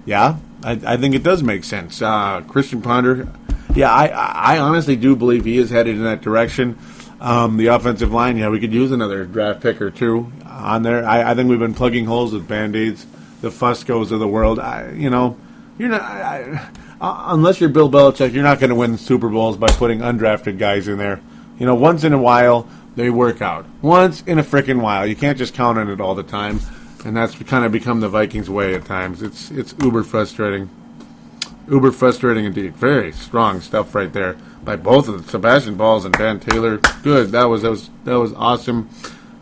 Yeah, I think it does make sense. Christian Ponder, yeah, I honestly do believe he is headed in that direction. The offensive line, yeah, we could use another draft pick or two on there. I think we've been plugging holes with Band-Aids, the Fuscos of the world. You're not unless you're Bill Belichick. You're not going to win Super Bowls by putting undrafted guys in there. Once in a while they work out. Once in a frickin' while, you can't just count on it all the time, and that's kind of become the Vikings' way at times. It's uber frustrating. Uber frustrating indeed. Very strong stuff right there by both of them, Sebastian Balls and Dan Taylor. Good. That was awesome.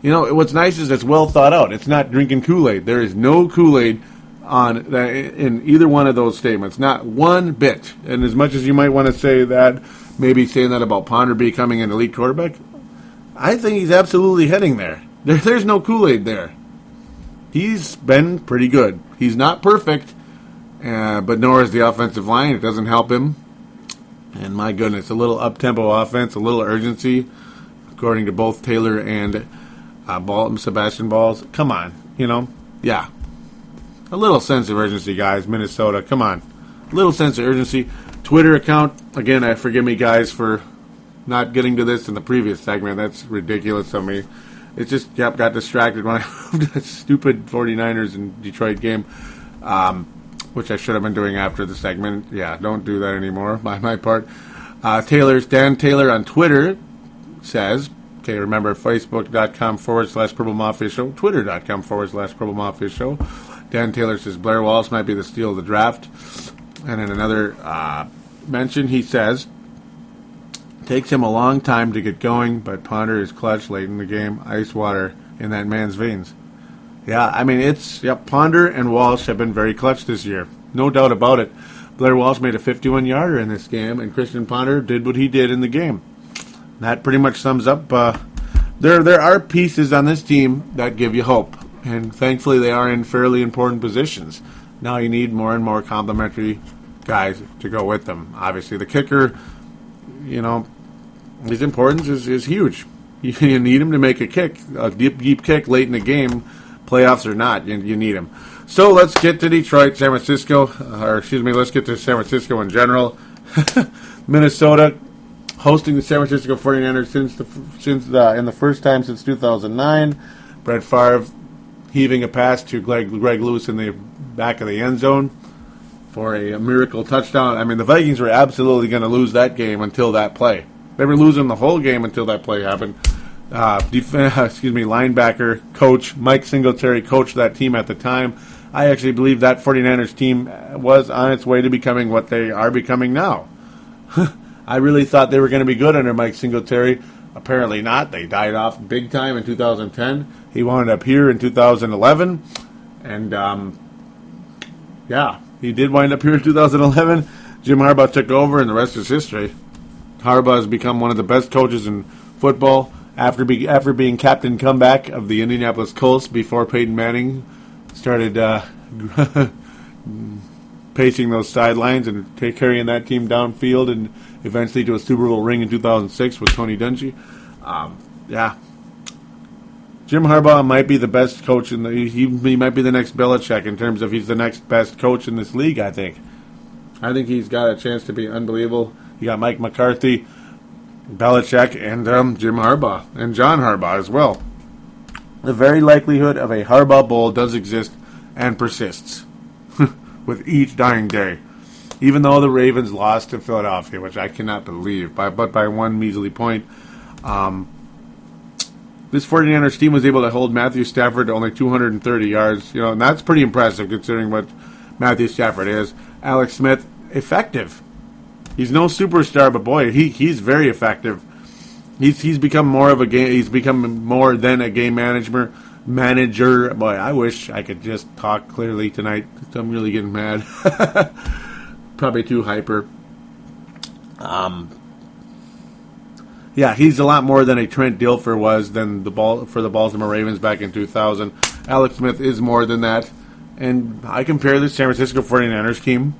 What's nice is it's well thought out. It's not drinking Kool-Aid. There is no Kool-Aid in either one of those statements. Not one bit. And as much as you might want to say that, maybe saying that about Ponder becoming an elite quarterback, I think he's absolutely heading there. There's no Kool-Aid there. He's been pretty good. He's not perfect. But nor is the offensive line. It doesn't help him. And my goodness, a little up-tempo offense, a little urgency, according to both Taylor and Sebastian Balls. Come on, yeah. A little sense of urgency, guys. Minnesota, come on. A little sense of urgency. Twitter account, again, forgive me, guys, for not getting to this in the previous segment. That's ridiculous of me. It just got distracted when I moved to that stupid 49ers and Detroit game. Which I should have been doing after the segment. Yeah, don't do that anymore by my part. Dan Taylor on Twitter says, okay, remember, Facebook.com/Purple Mafia Show, Twitter.com/Purple Mafia Show. Dan Taylor says, Blair Walsh might be the steal of the draft. And in another mention, he says, takes him a long time to get going, but Ponder is clutch late in the game. Ice water in that man's veins. Yeah, I mean, Ponder and Walsh have been very clutch this year. No doubt about it. Blair Walsh made a 51-yarder in this game, and Christian Ponder did what he did in the game. That pretty much sums up. There are pieces on this team that give you hope, and thankfully they are in fairly important positions. Now you need more and more complementary guys to go with them. Obviously, the kicker, his importance is huge. You need him to make a kick, a deep kick late in the game. Playoffs or not, you need him. So let's get to Detroit, San Francisco, let's get to San Francisco in general. Minnesota hosting the San Francisco 49ers in the first time since 2009. Brett Favre heaving a pass to Greg Lewis in the back of the end zone for a miracle touchdown. I mean, the Vikings were absolutely going to lose that game until that play. They were losing the whole game until that play happened. Linebacker coach Mike Singletary coached that team at the time. I actually believe that 49ers team was on its way to becoming what they are becoming now. I really thought they were going to be good under Mike Singletary. Apparently not. They died off big time in 2010. He wound up here in 2011. And, he did wind up here in 2011. Jim Harbaugh took over, and the rest is history. Harbaugh has become one of the best coaches in football. After being captain comeback of the Indianapolis Colts before Peyton Manning started pacing those sidelines and carrying that team downfield and eventually to a Super Bowl ring in 2006 with Tony Dungy. Jim Harbaugh might be the best coach he might be the next Belichick in terms of he's the next best coach in this league, I think. I think he's got a chance to be unbelievable. You got Mike McCarthy, Belichick, and Jim Harbaugh, and John Harbaugh as well. The very likelihood of a Harbaugh Bowl does exist and persists with each dying day. Even though the Ravens lost to Philadelphia, which I cannot believe, but by one measly point. This 49ers team was able to hold Matthew Stafford to only 230 yards, and that's pretty impressive considering what Matthew Stafford is. Alex Smith, effective. He's no superstar, but boy, he's very effective. He's become more of a game. He's become more than a game manager. Boy, I wish I could just talk clearly tonight. I'm really getting mad. Probably too hyper. He's a lot more than a Trent Dilfer was than for the Baltimore Ravens back in 2000. Alex Smith is more than that. And I compare the San Francisco 49ers team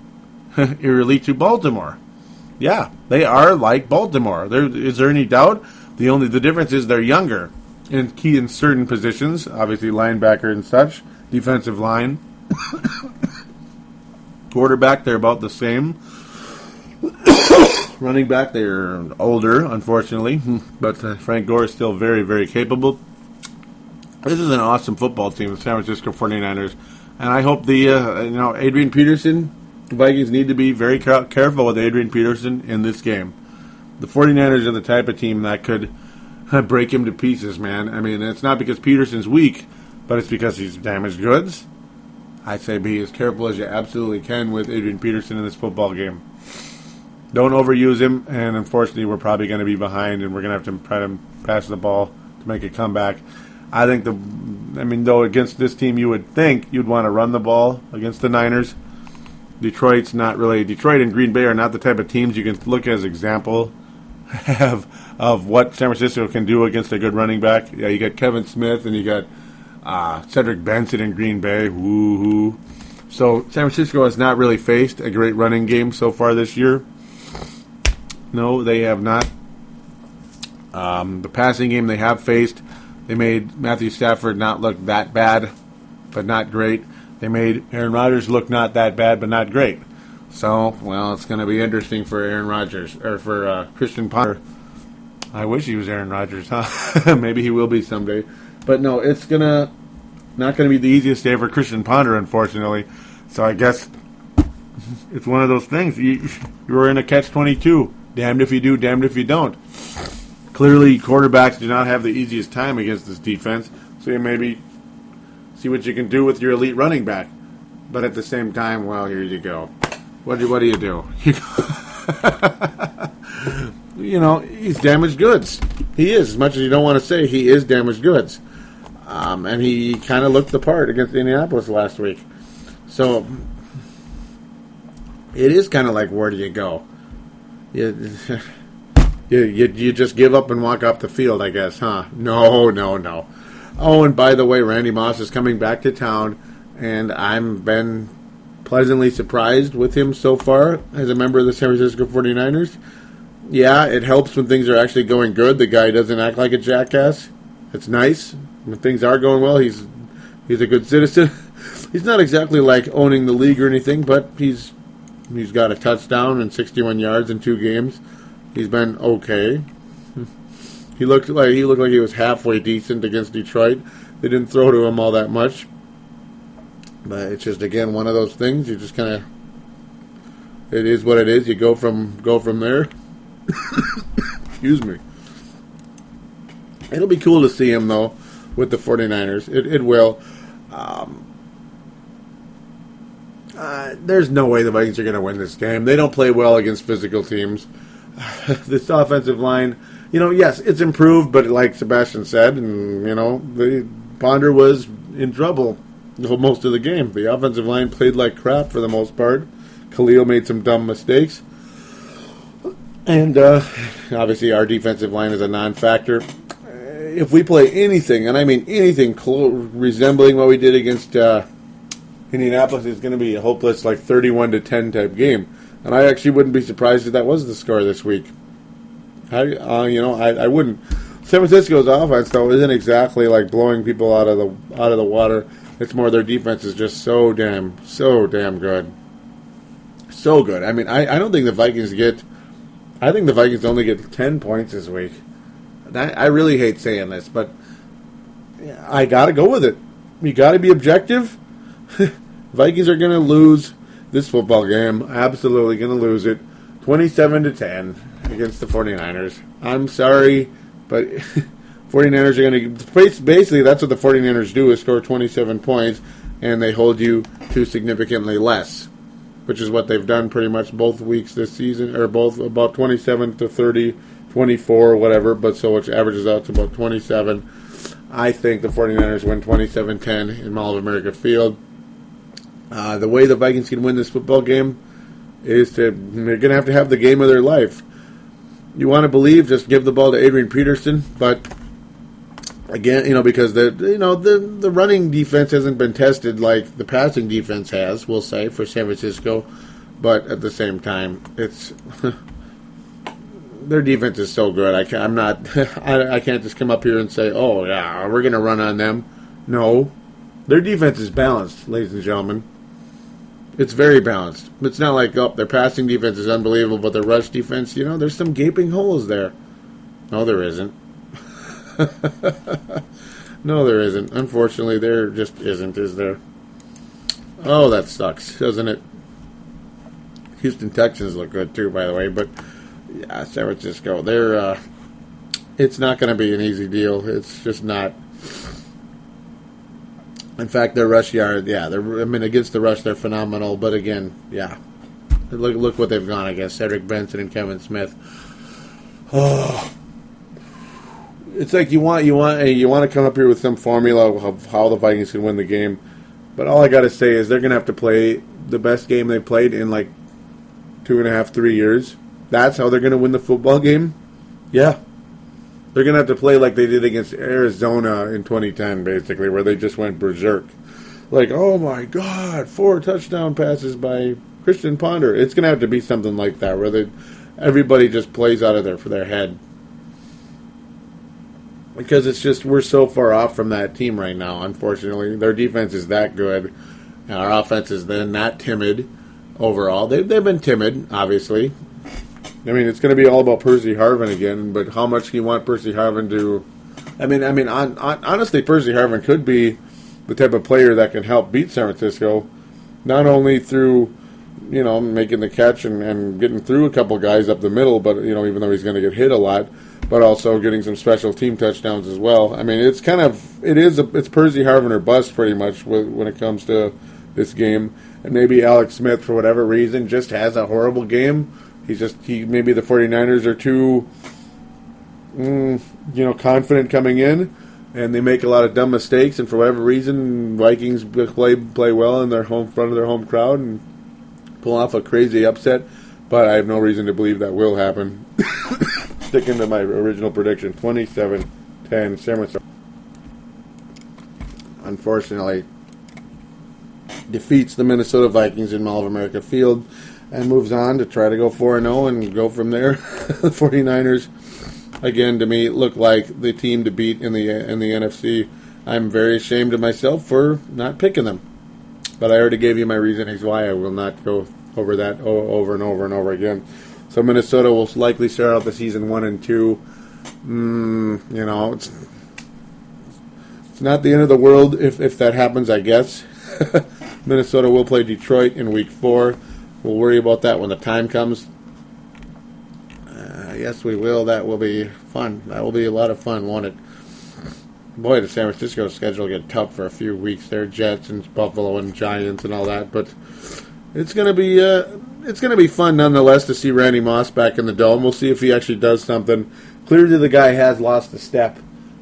eerily to Baltimore. Yeah, they are like Baltimore. Is there any doubt? The difference is they're younger and key in certain positions, obviously linebacker and such, defensive line. Quarterback, they're about the same. Running back, they're older, unfortunately, but Frank Gore is still very, very capable. This is an awesome football team, the San Francisco 49ers, and I hope the Adrian Peterson the Vikings need to be very careful with Adrian Peterson in this game. The 49ers are the type of team that could break him to pieces, man. I mean, it's not because Peterson's weak, but it's because he's damaged goods. I say be as careful as you absolutely can with Adrian Peterson in this football game. Don't overuse him, and unfortunately we're probably going to be behind, and we're going to have to try to pass the ball to make a comeback. I think though against this team you would think you'd want to run the ball against the Niners. Detroit and Green Bay are not the type of teams you can look as example of what San Francisco can do against a good running back. Yeah, you got Kevin Smith and you got Cedric Benson in Green Bay. Woo-hoo. So San Francisco has not really faced a great running game so far this year. No, they have not. The passing game they have faced, they made Matthew Stafford not look that bad, but not great. They made Aaron Rodgers look not that bad, but not great. So, well, it's going to be interesting for Aaron Rodgers, or for Christian Ponder. I wish he was Aaron Rodgers, huh? Maybe he will be someday. But no, it's not going to be the easiest day for Christian Ponder, unfortunately. So I guess it's one of those things. You're in a catch-22. Damned if you do, damned if you don't. Clearly, quarterbacks do not have the easiest time against this defense. So you maybe see what you can do with your elite running back. But at the same time, well, here you go. What do you do? He's damaged goods. He is. As much as you don't want to say, he is damaged goods. And he kind of looked the part against Indianapolis last week. So it is kind of like, where do you go? You just give up and walk off the field, I guess, huh? No. Oh, and by the way, Randy Moss is coming back to town, and I've been pleasantly surprised with him so far as a member of the San Francisco 49ers. Yeah, it helps when things are actually going good. The guy doesn't act like a jackass. It's nice. When things are going well, he's a good citizen. He's not exactly like owning the league or anything, but he's got a touchdown and 61 yards in 2 games. He's been okay. He looked like he was halfway decent against Detroit. They didn't throw to him all that much. But it's just, again, one of those things. You just kind of, it is what it is. You go from there. Excuse me. It'll be cool to see him, though, with the 49ers. It will. There's no way the Vikings are going to win this game. They don't play well against physical teams. This offensive line, yes, it's improved, but like Sebastian said, and, the Ponder was in trouble most of the game. The offensive line played like crap for the most part. Khalil made some dumb mistakes. And obviously our defensive line is a non-factor. If we play anything, and I mean anything resembling what we did against Indianapolis, it's going to be a hopeless 31-10 type game. And I actually wouldn't be surprised if that was the score this week. I wouldn't. San Francisco's offense, though, isn't exactly like blowing people out of the water. It's more their defense is just so damn good. So good. I mean, I don't think the Vikings I think the Vikings only get 10 points this week. I really hate saying this, but I got to go with it. You got to be objective. Vikings are going to lose this football game. Absolutely going to lose it. 27-10 against the 49ers. I'm sorry, but 49ers are going to... Basically, that's what the 49ers do, is score 27 points, and they hold you to significantly less, which is what they've done pretty much both weeks this season, or both about 27-30, 24, whatever, but so which averages out to about 27. I think the 49ers win 27-10 in Mall of America Field. The way the Vikings can win this football game is they're going to have the game of their life. You want to believe, just give the ball to Adrian Peterson, but again, because the running defense hasn't been tested like the passing defense has, we'll say, for San Francisco, but at the same time, it's their defense is so good. I can't just come up here and say, oh yeah, we're going to run on them. No, their defense is balanced, ladies and gentlemen. It's very balanced. It's not like, their passing defense is unbelievable, but their rush defense, there's some gaping holes there. No, there isn't. No, there isn't. Unfortunately, there just isn't, is there? Oh, that sucks, doesn't it? Houston Texans look good too, by the way. But yeah, San Francisco, it's not going to be an easy deal. It's just not. In fact, their rush yard, against the rush, they're phenomenal. But again, look what they've gone against Cedric Benson and Kevin Smith. Oh, it's like you want to come up here with some formula of how the Vikings can win the game. But all I got to say is they're going to have to play the best game they've played in like 2.5, 3 years. That's how they're going to win the football game? Yeah. They're going to have to play like they did against Arizona in 2010, basically, where they just went berserk. Like, oh my God, 4 touchdown passes by Christian Ponder. It's going to have to be something like that, where everybody just plays out of their head. Because it's just, we're so far off from that team right now, unfortunately. Their defense is that good. And our offense is then not timid overall. They've been timid, obviously. I mean, it's going to be all about Percy Harvin again, but how much do you want Percy Harvin to... honestly, Percy Harvin could be the type of player that can help beat San Francisco, not only through, making the catch and getting through a couple guys up the middle, but, even though he's going to get hit a lot, but also getting some special team touchdowns as well. I mean, it's Percy Harvin or bust pretty much when it comes to this game. And maybe Alex Smith, for whatever reason, just has a horrible game. Maybe the 49ers are too, confident coming in, and they make a lot of dumb mistakes, and for whatever reason, Vikings play well in front of their home crowd and pull off a crazy upset, but I have no reason to believe that will happen. Sticking to my original prediction, 27-10, San Francisco. Unfortunately, defeats the Minnesota Vikings in Mall of America Field, and moves on to try to go 4-0 and go from there. The 49ers, again, to me, look like the team to beat in the NFC. I'm very ashamed of myself for not picking them. But I already gave you my reasonings why I will not go over that over and over and over again. So Minnesota will likely start out the season 1-2. It's not the end of the world if that happens, I guess. Minnesota will play Detroit in Week 4. We'll worry about that when the time comes. Yes, we will. That will be fun. That will be a lot of fun, won't it? Boy, the San Francisco schedule will get tough for a few weeks. There, Jets and Buffalo and Giants and all that. But it's going to be fun nonetheless to see Randy Moss back in the Dome. We'll see if he actually does something. Clearly, the guy has lost a step,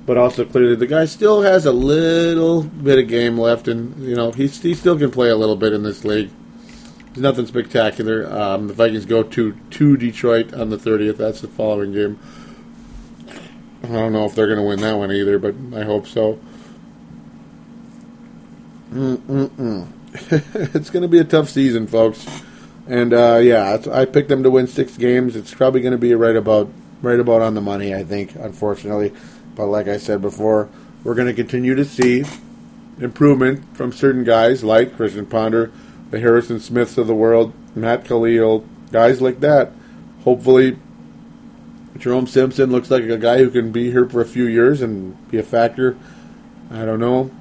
but also clearly the guy still has a little bit of game left, and he still can play a little bit in this league. It's nothing spectacular. The Vikings go to Detroit on the 30th. That's the following game. I don't know if they're going to win that one either, but I hope so. It's going to be a tough season, folks. And I picked them to win 6 games. It's probably going to be right about on the money, I think, unfortunately. But like I said before, we're going to continue to see improvement from certain guys like Christian Ponder, the Harrison Smiths of the world, Matt Khalil, guys like that. Hopefully, Jerome Simpson looks like a guy who can be here for a few years and be a factor. I don't know.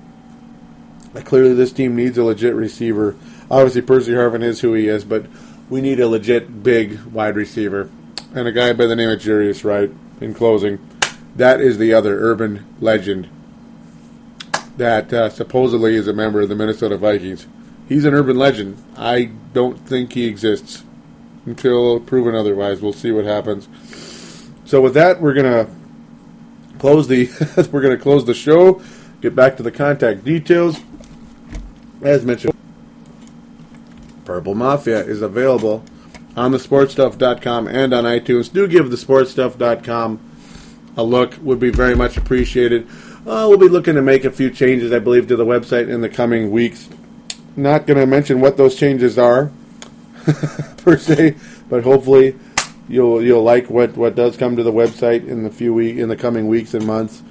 Clearly, this team needs a legit receiver. Obviously, Percy Harvin is who he is, but we need a legit big wide receiver. And a guy by the name of Jarius Wright, in closing. That is the other urban legend that supposedly is a member of the Minnesota Vikings. He's an urban legend. I don't think he exists until proven otherwise. We'll see what happens. So with that, we're gonna close the show. Get back to the contact details. As mentioned, Purple Mafia is available on thesportstuff.com and on iTunes. Do give thesportstuff.com a look. Would be very much appreciated. We'll be looking to make a few changes, I believe, to the website in the coming weeks. Not going to mention what those changes are, per se, but hopefully you'll like what does come to the website in the coming weeks and months.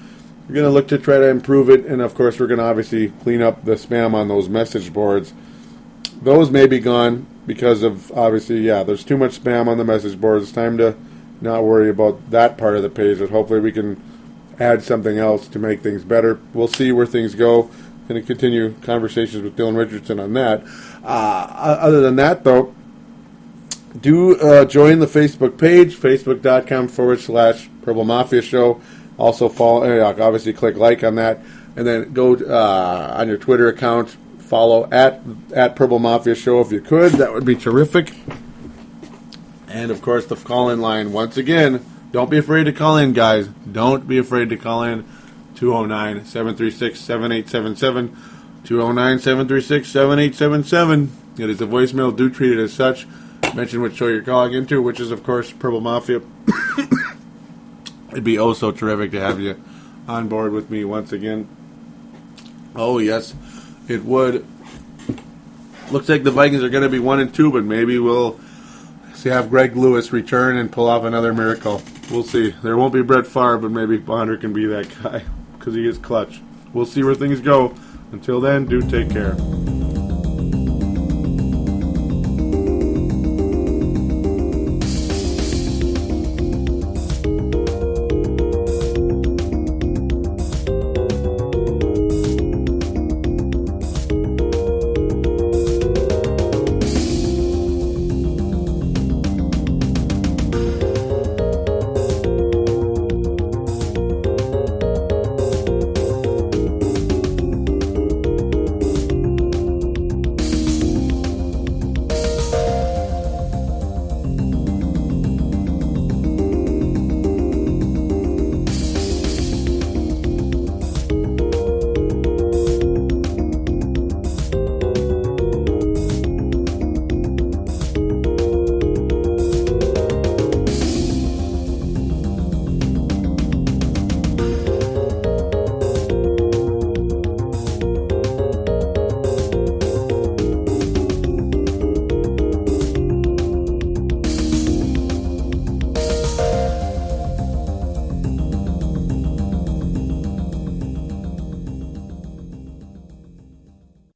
We're going to look to try to improve it, and of course we're going to obviously clean up the spam on those message boards. Those may be gone because of, obviously, there's too much spam on the message boards. It's time to not worry about that part of the page, but hopefully we can add something else to make things better. We'll see where things go. Going to continue conversations with Dylan Richardson on that. Other than that, though, Do join the Facebook page, facebook.com/Purple Mafia Show. Also follow, obviously click like on that. And then go on your Twitter account, follow at Purple Mafia Show if you could. That would be terrific. And, of course, the call-in line. Once again, don't be afraid to call in, guys. Don't be afraid to call in. 209-736-7877. 209-736-7877. It is a voicemail. Do treat it as such. Mention what show you're calling into, which is, of course, Purple Mafia. It'd be oh so terrific to have you on board with me once again. Oh, yes, it would. Looks like the Vikings are going to be 1-2, but maybe we'll have Greg Lewis return and pull off another miracle. We'll see. There won't be Brett Favre, but maybe Bonner can be that guy because he is clutch. We'll see where things go. Until then, do take care.